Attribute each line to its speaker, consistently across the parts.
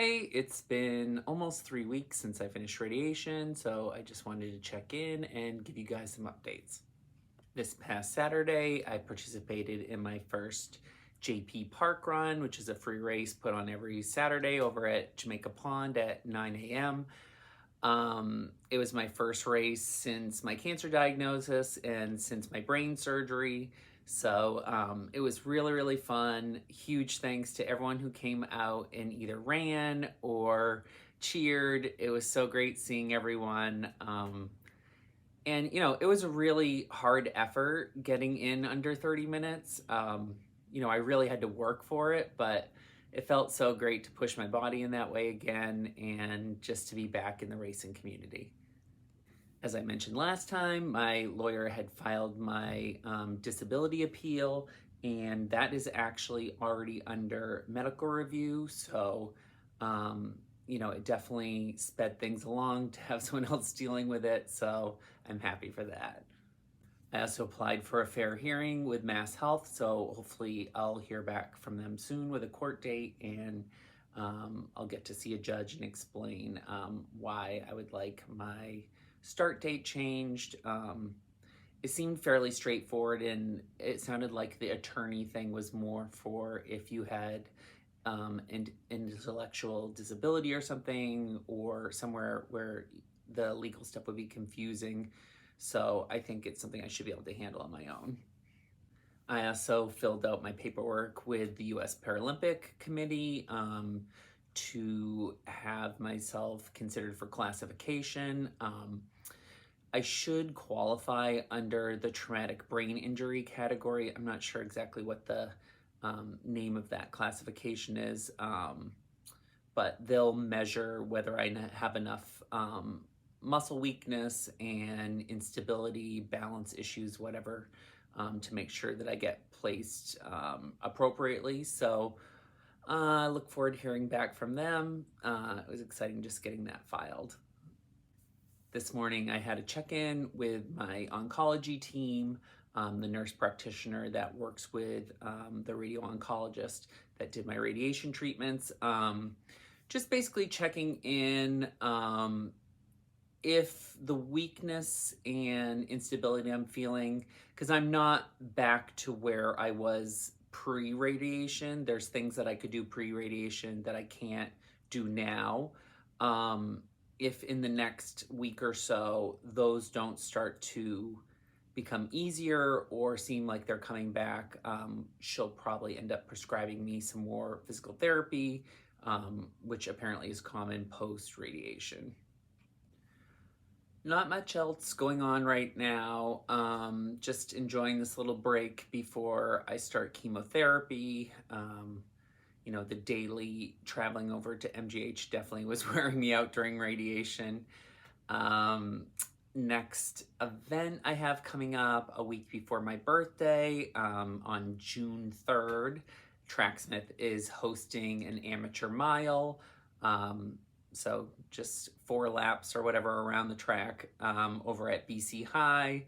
Speaker 1: Hey, it's been almost 3 weeks since I finished radiation, so I just wanted to check in and give you guys some updates. This past Saturday, I participated in my first JP Park Run, which is a free race put on every Saturday over at Jamaica Pond at 9 a.m. It was my first race since my cancer diagnosis and since my brain surgery. So it was really, really fun. Huge thanks to everyone who came out and either ran or cheered. It was so great seeing everyone. And it was a really hard effort getting in under 30 minutes. I really had to work for it, but it felt so great to push my body in that way again and just to be back in the racing community. As I mentioned last time, my lawyer had filed my disability appeal, and that is actually already under medical review. So it definitely sped things along to have someone else dealing with it. So I'm happy for that. I also applied for a fair hearing with Mass Health, so hopefully I'll hear back from them soon with a court date, and I'll get to see a judge and explain why I would like my start date changed. It seemed fairly straightforward, and it sounded like the attorney thing was more for if you had an intellectual disability or something, or somewhere where the legal stuff would be confusing. So I think it's something I should be able to handle on my own. I also filled out my paperwork with the U.S. Paralympic Committee to have myself considered for classification. I should qualify under the traumatic brain injury category. I'm not sure exactly what the name of that classification is, but they'll measure whether I have enough muscle weakness and instability, balance issues, whatever, to make sure that I get placed appropriately. So I look forward to hearing back from them. It was exciting just getting that filed. This morning I had a check-in with my oncology team, the nurse practitioner that works with the radio oncologist that did my radiation treatments. Just basically checking in if the weakness and instability I'm feeling, because I'm not back to where I was pre-radiation. There's things that I could do pre-radiation that I can't do now. If in the next week or so, those don't start to become easier or seem like they're coming back, she'll probably end up prescribing me some more physical therapy, which apparently is common post-radiation. Not much else going on right now. Just enjoying this little break before I start chemotherapy. The daily traveling over to MGH definitely was wearing me out during radiation. Next event I have coming up a week before my birthday, on June 3rd, Tracksmith is hosting an amateur mile. So just 4 laps or whatever around the track over at BC High.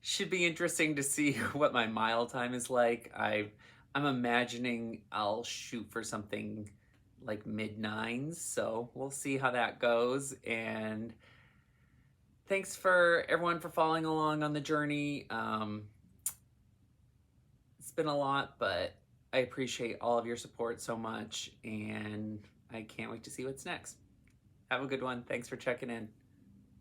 Speaker 1: Should be interesting to see what my mile time is like. I'm imagining I'll shoot for something like mid-9s, so we'll see how that goes. And thanks for everyone for following along on the journey. It's been a lot, but I appreciate all of your support so much, and I can't wait to see what's next. Have a good one. Thanks for checking in.